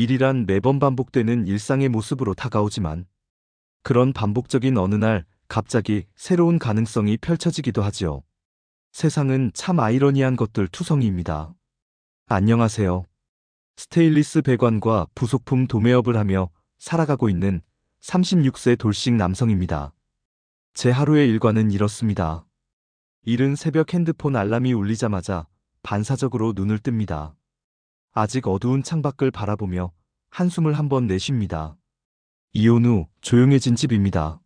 일이란 매번 반복되는 일상의 모습으로 다가오지만 그런 반복적인 어느 날 갑자기 새로운 가능성이 펼쳐지기도 하지요. 세상은 참 아이러니한 것들 투성이입니다. 안녕하세요. 스테인리스 배관과 부속품 도매업을 하며 살아가고 있는 36세 돌싱 남성입니다. 제 하루의 일과는 이렇습니다. 이른 새벽 핸드폰 알람이 울리자마자 반사적으로 눈을 뜹니다. 아직 어두운 창밖을 바라보며 한숨을 한번 내쉽니다. 이혼 후 조용해진 집입니다.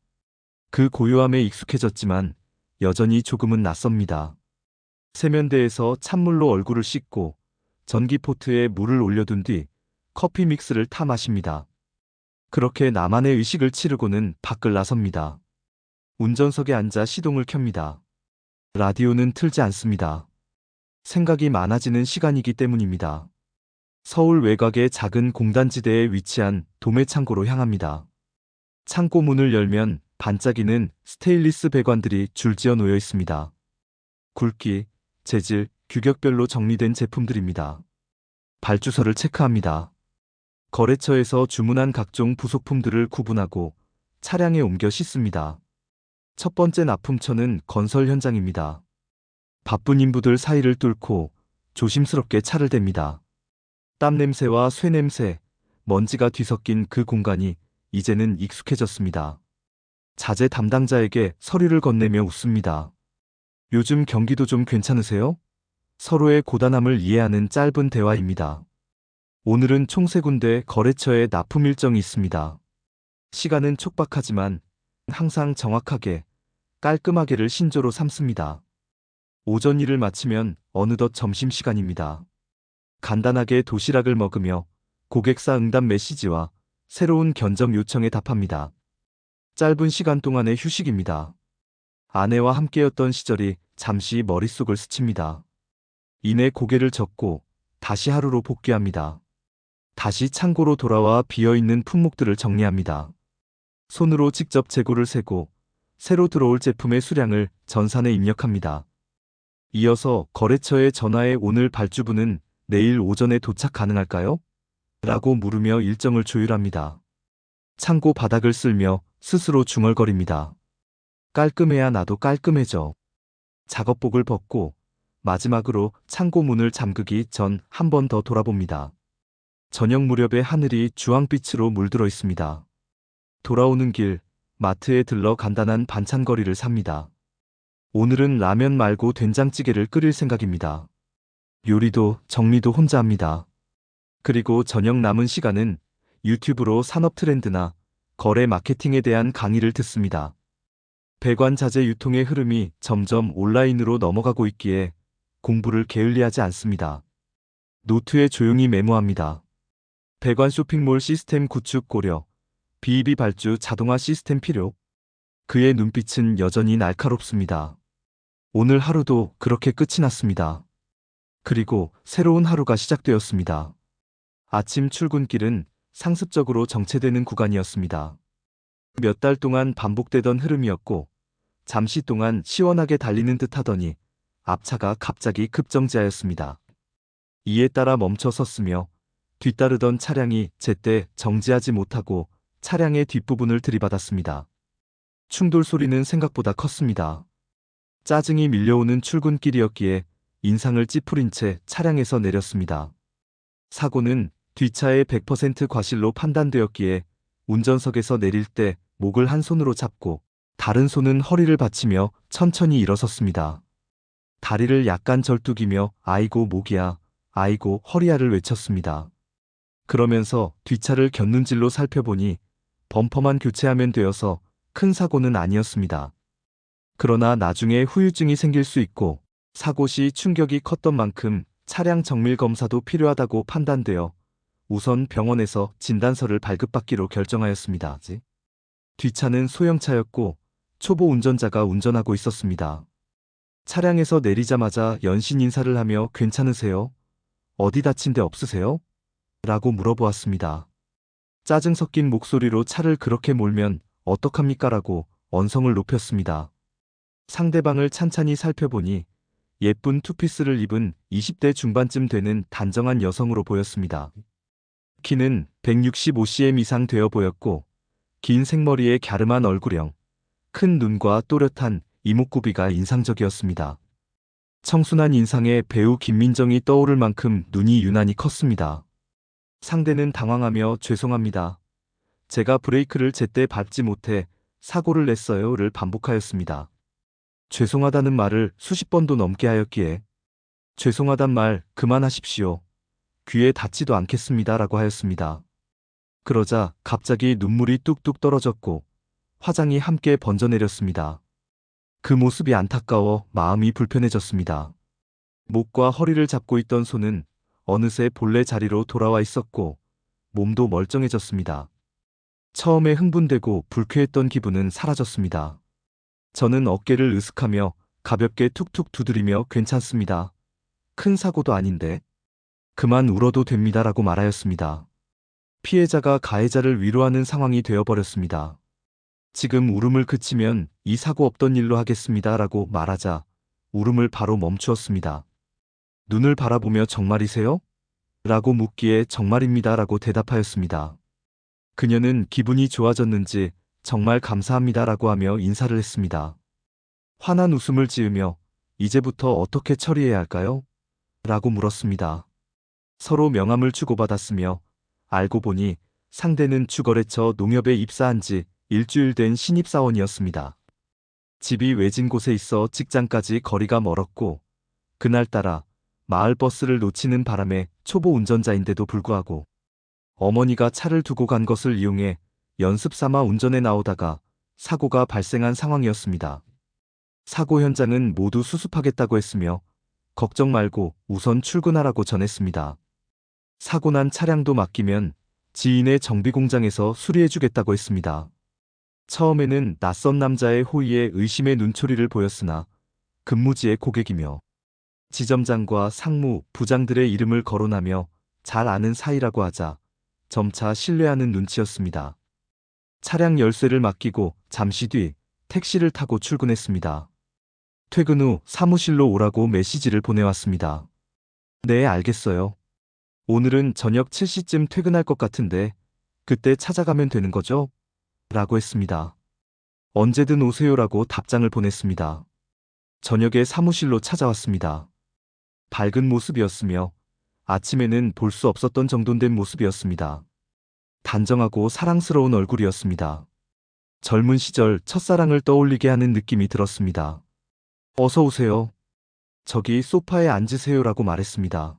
그 고요함에 익숙해졌지만 여전히 조금은 낯섭니다. 세면대에서 찬물로 얼굴을 씻고 전기포트에 물을 올려둔 뒤 커피 믹스를 타 마십니다. 그렇게 나만의 의식을 치르고는 밖을 나섭니다. 운전석에 앉아 시동을 켭니다. 라디오는 틀지 않습니다. 생각이 많아지는 시간이기 때문입니다. 서울 외곽의 작은 공단지대에 위치한 도매창고로 향합니다. 창고 문을 열면 반짝이는 스테인리스 배관들이 줄지어 놓여 있습니다. 굵기, 재질, 규격별로 정리된 제품들입니다. 발주서를 체크합니다. 거래처에서 주문한 각종 부속품들을 구분하고 차량에 옮겨 싣습니다. 첫 번째 납품처는 건설 현장입니다. 바쁜 인부들 사이를 뚫고 조심스럽게 차를 댑니다. 땀 냄새와 쇠 냄새, 먼지가 뒤섞인 그 공간이 이제는 익숙해졌습니다. 자재 담당자에게 서류를 건네며 웃습니다. 요즘 경기도 좀 괜찮으세요? 서로의 고단함을 이해하는 짧은 대화입니다. 오늘은 총 3군데 거래처에 납품 일정이 있습니다. 시간은 촉박하지만 항상 정확하게, 깔끔하게를 신조로 삼습니다. 오전 일을 마치면 어느덧 점심시간입니다. 간단하게 도시락을 먹으며 고객사 응답 메시지와 새로운 견적 요청에 답합니다. 짧은 시간 동안의 휴식입니다. 아내와 함께였던 시절이 잠시 머릿속을 스칩니다. 이내 고개를 젓고 다시 하루로 복귀합니다. 다시 창고로 돌아와 비어있는 품목들을 정리합니다. 손으로 직접 재고를 세고 새로 들어올 제품의 수량을 전산에 입력합니다. 이어서 거래처에 전화해 오늘 발주분은 내일 오전에 도착 가능할까요? 라고 물으며 일정을 조율합니다. 창고 바닥을 쓸며 스스로 중얼거립니다. 깔끔해야 나도 깔끔해져. 작업복을 벗고 마지막으로 창고 문을 잠그기 전 한 번 더 돌아봅니다. 저녁 무렵에 하늘이 주황빛으로 물들어 있습니다. 돌아오는 길, 마트에 들러 간단한 반찬거리를 삽니다. 오늘은 라면 말고 된장찌개를 끓일 생각입니다. 요리도 정리도 혼자 합니다. 그리고 저녁 남은 시간은 유튜브로 산업 트렌드나 거래 마케팅에 대한 강의를 듣습니다. 배관 자재 유통의 흐름이 점점 온라인으로 넘어가고 있기에 공부를 게을리하지 않습니다. 노트에 조용히 메모합니다. 배관 쇼핑몰 시스템 구축 고려, 비입이 발주 자동화 시스템 필요. 그의 눈빛은 여전히 날카롭습니다. 오늘 하루도 그렇게 끝이 났습니다. 그리고 새로운 하루가 시작되었습니다. 아침 출근길은 상습적으로 정체되는 구간이었습니다. 몇 달 동안 반복되던 흐름이었고 잠시 동안 시원하게 달리는 듯 하더니 앞차가 갑자기 급정지하였습니다. 이에 따라 멈춰 섰으며 뒤따르던 차량이 제때 정지하지 못하고 차량의 뒷부분을 들이받았습니다. 충돌 소리는 생각보다 컸습니다. 짜증이 밀려오는 출근길이었기에 인상을 찌푸린 채 차량에서 내렸습니다. 사고는 뒷차의 100% 과실로 판단되었기에 운전석에서 내릴 때 목을 한 손으로 잡고 다른 손은 허리를 받치며 천천히 일어섰습니다. 다리를 약간 절뚝이며 아이고 목이야, 아이고 허리야를 외쳤습니다. 그러면서 뒷차를 곁눈질로 살펴보니 범퍼만 교체하면 되어서 큰 사고는 아니었습니다. 그러나 나중에 후유증이 생길 수 있고 사고 시 충격이 컸던 만큼 차량 정밀 검사도 필요하다고 판단되어 우선 병원에서 진단서를 발급받기로 결정하였습니다. 뒷차는 소형차였고 초보 운전자가 운전하고 있었습니다. 차량에서 내리자마자 연신 인사를 하며 괜찮으세요? 어디 다친 데 없으세요? 라고 물어보았습니다. 짜증 섞인 목소리로 차를 그렇게 몰면 어떡합니까? 라고 언성을 높였습니다. 상대방을 찬찬히 살펴보니 예쁜 투피스를 입은 20대 중반쯤 되는 단정한 여성으로 보였습니다. 키는 165cm 이상 되어 보였고 긴 생머리에 갸름한 얼굴형, 큰 눈과 또렷한 이목구비가 인상적이었습니다. 청순한 인상에 배우 김민정이 떠오를 만큼 눈이 유난히 컸습니다. 상대는 당황하며 죄송합니다. 제가 브레이크를 제때 밟지 못해 사고를 냈어요를 반복하였습니다. 죄송하다는 말을 수십 번도 넘게 하였기에 죄송하단 말 그만하십시오. 귀에 닿지도 않겠습니다라고 하였습니다. 그러자 갑자기 눈물이 뚝뚝 떨어졌고 화장이 함께 번져내렸습니다. 그 모습이 안타까워 마음이 불편해졌습니다. 목과 허리를 잡고 있던 손은 어느새 본래 자리로 돌아와 있었고 몸도 멀쩡해졌습니다. 처음에 흥분되고 불쾌했던 기분은 사라졌습니다. 저는 어깨를 으쓱하며 가볍게 툭툭 두드리며 괜찮습니다. 큰 사고도 아닌데 그만 울어도 됩니다라고 말하였습니다. 피해자가 가해자를 위로하는 상황이 되어버렸습니다. 지금 울음을 그치면 이 사고 없던 일로 하겠습니다라고 말하자 울음을 바로 멈추었습니다. 눈을 바라보며 정말이세요? 라고 묻기에 정말입니다라고 대답하였습니다. 그녀는 기분이 좋아졌는지 정말 감사합니다라고 하며 인사를 했습니다. 환한 웃음을 지으며 이제부터 어떻게 처리해야 할까요? 라고 물었습니다. 서로 명함을 주고받았으며 알고 보니 상대는 주거래처 농협에 입사한 지 일주일 된 신입사원이었습니다. 집이 외진 곳에 있어 직장까지 거리가 멀었고 그날따라 마을버스를 놓치는 바람에 초보 운전자인데도 불구하고 어머니가 차를 두고 간 것을 이용해 연습 삼아 운전해 나오다가 사고가 발생한 상황이었습니다. 사고 현장은 모두 수습하겠다고 했으며 걱정 말고 우선 출근하라고 전했습니다. 사고 난 차량도 맡기면 지인의 정비공장에서 수리해주겠다고 했습니다. 처음에는 낯선 남자의 호의에 의심의 눈초리를 보였으나 근무지의 고객이며 지점장과 상무, 부장들의 이름을 거론하며 잘 아는 사이라고 하자 점차 신뢰하는 눈치였습니다. 차량 열쇠를 맡기고 잠시 뒤 택시를 타고 출근했습니다. 퇴근 후 사무실로 오라고 메시지를 보내왔습니다. 네, 알겠어요. 오늘은 저녁 7시쯤 퇴근할 것 같은데 그때 찾아가면 되는 거죠? 라고 했습니다. 언제든 오세요라고 답장을 보냈습니다. 저녁에 사무실로 찾아왔습니다. 밝은 모습이었으며 아침에는 볼 수 없었던 정돈된 모습이었습니다. 단정하고 사랑스러운 얼굴이었습니다. 젊은 시절 첫사랑을 떠올리게 하는 느낌이 들었습니다. 어서 오세요. 저기 소파에 앉으세요라고 말했습니다.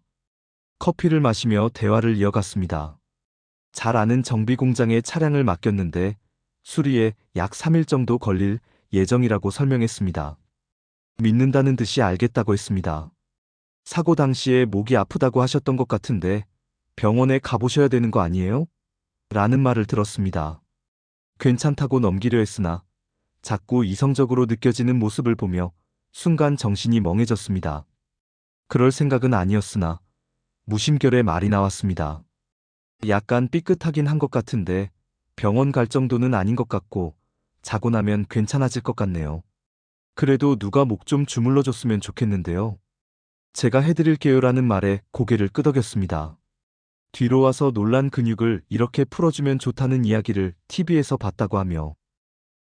커피를 마시며 대화를 이어갔습니다. 잘 아는 정비공장에 차량을 맡겼는데 수리에 약 3일 정도 걸릴 예정이라고 설명했습니다. 믿는다는 듯이 알겠다고 했습니다. 사고 당시에 목이 아프다고 하셨던 것 같은데 병원에 가보셔야 되는 거 아니에요? 라는 말을 들었습니다. 괜찮다고 넘기려 했으나 자꾸 이성적으로 느껴지는 모습을 보며 순간 정신이 멍해졌습니다. 그럴 생각은 아니었으나 무심결에 말이 나왔습니다. 약간 삐끗하긴 한 것 같은데 병원 갈 정도는 아닌 것 같고 자고 나면 괜찮아질 것 같네요. 그래도 누가 목 좀 주물러 줬으면 좋겠는데요. 제가 해드릴게요라는 말에 고개를 끄덕였습니다. 뒤로 와서 놀란 근육을 이렇게 풀어주면 좋다는 이야기를 TV에서 봤다고 하며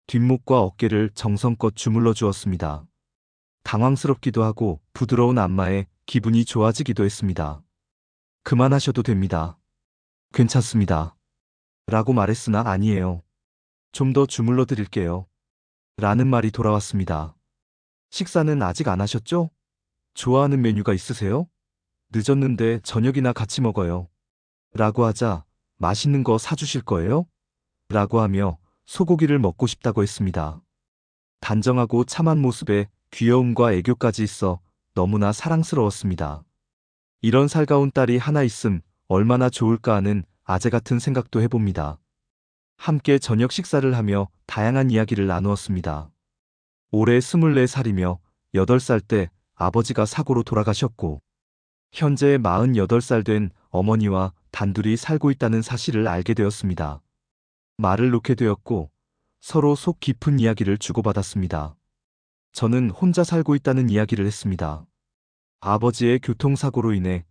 뒷목과 어깨를 정성껏 주물러 주었습니다. 당황스럽기도 하고 부드러운 안마에 기분이 좋아지기도 했습니다. 그만하셔도 됩니다. 괜찮습니다. 라고 말했으나 아니에요. 좀 더 주물러 드릴게요. 라는 말이 돌아왔습니다. 식사는 아직 안 하셨죠? 좋아하는 메뉴가 있으세요? 늦었는데 저녁이나 같이 먹어요. 라고 하자 맛있는 거 사주실 거예요? 라고 하며 소고기를 먹고 싶다고 했습니다. 단정하고 참한 모습에 귀여움과 애교까지 있어 너무나 사랑스러웠습니다. 이런 살가운 딸이 하나 있음 얼마나 좋을까 하는 아재 같은 생각도 해봅니다. 함께 저녁 식사를 하며 다양한 이야기를 나누었습니다. 올해 24살이며 8살 때 아버지가 사고로 돌아가셨고 현재 48살 된 어머니와 단둘이 살고 있다는 사실을 알게 되었습니다. 말을 놓게 되었고 서로 속 깊은 이야기를 주고받았습니다. 저는 혼자 살고 있다는 이야기를 했습니다. 아버지의 교통사고로 인해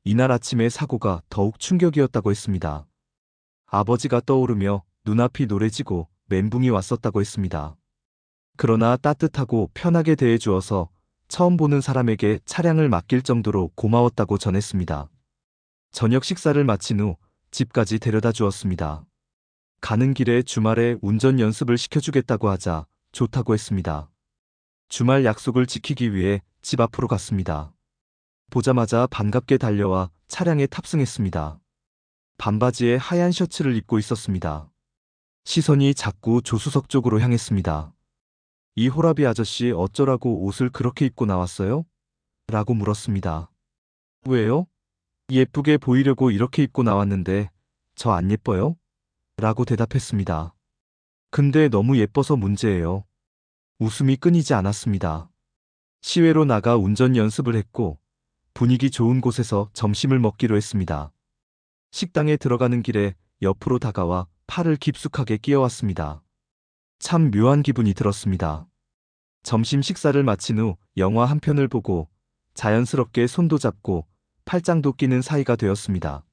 이날 아침의 사고가 더욱 충격이었다고 했습니다. 아버지가 떠오르며 눈앞이 노래지고 멘붕이 왔었다고 했습니다. 그러나 따뜻하고 편하게 대해주어서 처음 보는 사람에게 차량을 맡길 정도로 고마웠다고 전했습니다. 저녁 식사를 마친 후 집까지 데려다 주었습니다. 가는 길에 주말에 운전 연습을 시켜주겠다고 하자 좋다고 했습니다. 주말 약속을 지키기 위해 집 앞으로 갔습니다. 보자마자 반갑게 달려와 차량에 탑승했습니다. 반바지에 하얀 셔츠를 입고 있었습니다. 시선이 자꾸 조수석 쪽으로 향했습니다. 이 호라비 아저씨 어쩌라고 옷을 그렇게 입고 나왔어요? 라고 물었습니다. 왜요? 예쁘게 보이려고 이렇게 입고 나왔는데 저 안 예뻐요? 라고 대답했습니다. 근데 너무 예뻐서 문제예요. 웃음이 끊이지 않았습니다. 시외로 나가 운전 연습을 했고 분위기 좋은 곳에서 점심을 먹기로 했습니다. 식당에 들어가는 길에 옆으로 다가와 팔을 깊숙하게 끼워왔습니다. 참 묘한 기분이 들었습니다. 점심 식사를 마친 후 영화 한 편을 보고 자연스럽게 손도 잡고 팔짱도 끼는 사이가 되었습니다.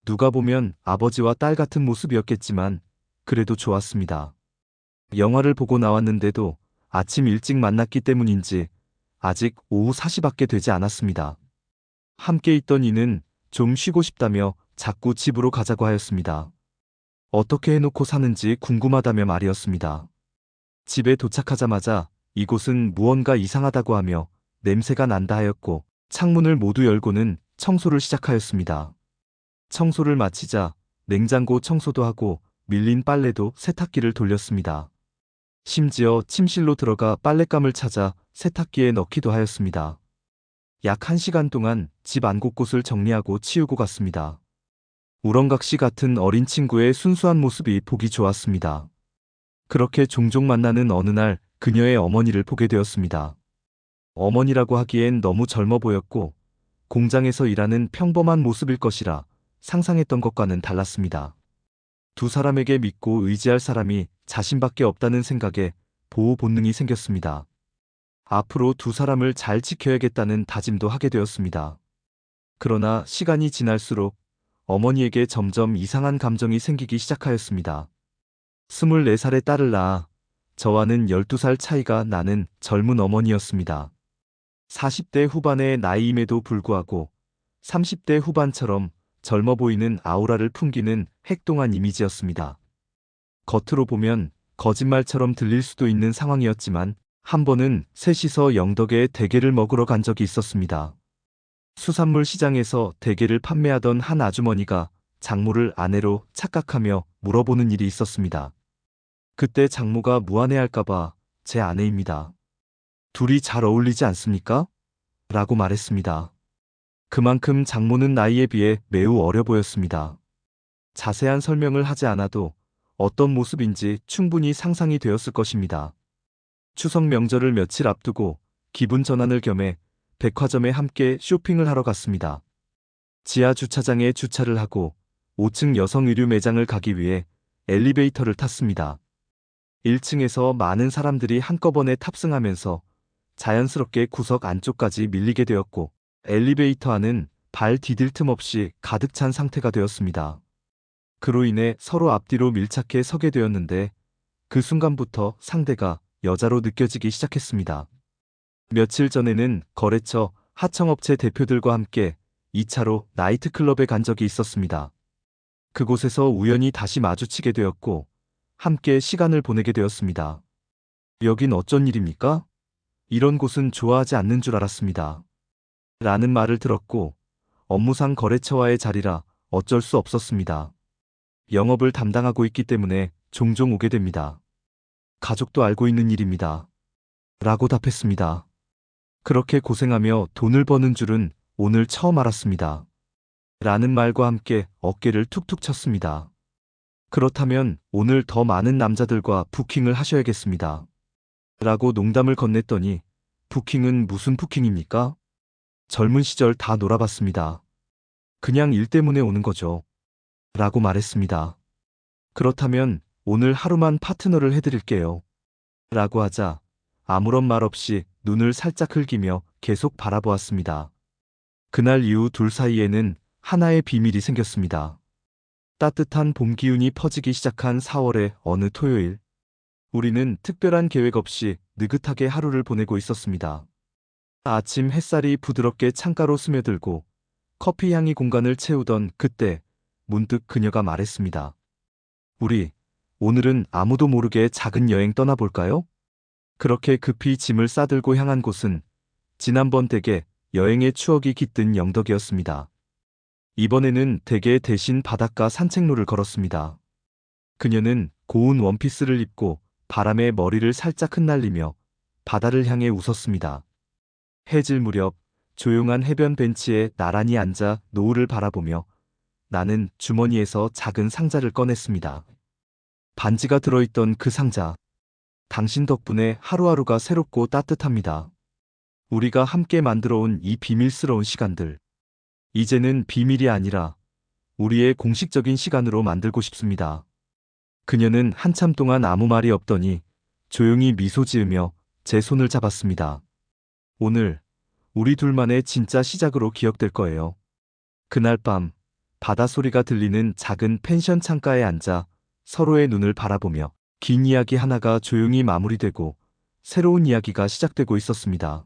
누가 보면 아버지와 딸 같은 모습이었겠지만 그래도 좋았습니다. 영화를 보고 나왔는데도 아침 일찍 만났기 때문인지 아직 오후 4시밖에 되지 않았습니다. 함께 있던 이는 좀 쉬고 싶다며 자꾸 집으로 가자고 하였습니다. 어떻게 해놓고 사는지 궁금하다며 말이었습니다. 집에 도착하자마자 이곳은 무언가 이상하다고 하며 냄새가 난다 하였고 창문을 모두 열고는 청소를 시작하였습니다. 청소를 마치자 냉장고 청소도 하고 밀린 빨래도 세탁기를 돌렸습니다. 심지어 침실로 들어가 빨랫감을 찾아 세탁기에 넣기도 하였습니다. 약 1시간 동안 집 안 곳곳을 정리하고 치우고 갔습니다. 우렁각시 같은 어린 친구의 순수한 모습이 보기 좋았습니다. 그렇게 종종 만나는 어느 날 그녀의 어머니를 보게 되었습니다. 어머니라고 하기엔 너무 젊어 보였고 공장에서 일하는 평범한 모습일 것이라 상상했던 것과는 달랐습니다. 두 사람에게 믿고 의지할 사람이 자신밖에 없다는 생각에 보호 본능이 생겼습니다. 앞으로 두 사람을 잘 지켜야겠다는 다짐도 하게 되었습니다. 그러나 시간이 지날수록 어머니에게 점점 이상한 감정이 생기기 시작하였습니다. 24살의 딸을 낳아 저와는 12살 차이가 나는 젊은 어머니였습니다. 40대 후반의 나이임에도 불구하고 30대 후반처럼 젊어 보이는 아우라를 풍기는 핵동안 이미지였습니다. 겉으로 보면 거짓말처럼 들릴 수도 있는 상황이었지만 한 번은 셋이서 영덕에 대게를 먹으러 간 적이 있었습니다. 수산물 시장에서 대게를 판매하던 한 아주머니가 장모를 아내로 착각하며 물어보는 일이 있었습니다. 그때 장모가 무안해할까봐 제 아내입니다. 둘이 잘 어울리지 않습니까? 라고 말했습니다. 그만큼 장모는 나이에 비해 매우 어려 보였습니다. 자세한 설명을 하지 않아도 어떤 모습인지 충분히 상상이 되었을 것입니다. 추석 명절을 며칠 앞두고 기분 전환을 겸해 백화점에 함께 쇼핑을 하러 갔습니다. 지하 주차장에 주차를 하고 5층 여성 의류 매장을 가기 위해 엘리베이터를 tas습니다. 1층에서 많은 사람들이 한꺼번에 탑승하면서 자연스럽게 구석 안쪽까지 밀리게 되었고 엘리베이터 안은 발 디딜 틈 없이 가득 찬 상태가 되었습니다. 그로 인해 서로 앞뒤로 밀착해 서게 되었는데 그 순간부터 상대가 여자로 느껴지기 시작했습니다. 며칠 전에는 거래처 하청업체 대표들과 함께 2차로 나이트클럽에 간 적이 있었습니다. 그곳에서 우연히 다시 마주치게 되었고 함께 시간을 보내게 되었습니다. 여긴 어쩐 일입니까? 이런 곳은 좋아하지 않는 줄 알았습니다. 라는 말을 들었고 업무상 거래처와의 자리라 어쩔 수 없었습니다. 영업을 담당하고 있기 때문에 종종 오게 됩니다. 가족도 알고 있는 일입니다. 라고 답했습니다. 그렇게 고생하며 돈을 버는 줄은 오늘 처음 알았습니다. 라는 말과 함께 어깨를 툭툭 쳤습니다. 그렇다면 오늘 더 많은 남자들과 부킹을 하셔야겠습니다. 라고 농담을 건넸더니 부킹은 무슨 부킹입니까? 젊은 시절 다 놀아봤습니다. 그냥 일 때문에 오는 거죠. 라고 말했습니다. 그렇다면 오늘 하루만 파트너를 해드릴게요. 라고 하자 아무런 말 없이 눈을 살짝 흘기며 계속 바라보았습니다. 그날 이후 둘 사이에는 하나의 비밀이 생겼습니다. 따뜻한 봄 기운이 퍼지기 시작한 4월의 어느 토요일, 우리는 특별한 계획 없이 느긋하게 하루를 보내고 있었습니다. 아침 햇살이 부드럽게 창가로 스며들고 커피 향이 공간을 채우던 그때 문득 그녀가 말했습니다. 우리 오늘은 아무도 모르게 작은 여행 떠나볼까요? 그렇게 급히 짐을 싸들고 향한 곳은 지난번 댁에 여행의 추억이 깃든 영덕이었습니다. 이번에는 댁에 대신 바닷가 산책로를 걸었습니다. 그녀는 고운 원피스를 입고 바람에 머리를 살짝 흩날리며 바다를 향해 웃었습니다. 해질 무렵 조용한 해변 벤치에 나란히 앉아 노을을 바라보며 나는 주머니에서 작은 상자를 꺼냈습니다. 반지가 들어있던 그 상자. 당신 덕분에 하루하루가 새롭고 따뜻합니다. 우리가 함께 만들어온 이 비밀스러운 시간들. 이제는 비밀이 아니라 우리의 공식적인 시간으로 만들고 싶습니다. 그녀는 한참 동안 아무 말이 없더니 조용히 미소 지으며 제 손을 잡았습니다. 오늘 우리 둘만의 진짜 시작으로 기억될 거예요. 그날 밤 바다 소리가 들리는 작은 펜션 창가에 앉아 서로의 눈을 바라보며 긴 이야기 하나가 조용히 마무리되고 새로운 이야기가 시작되고 있었습니다.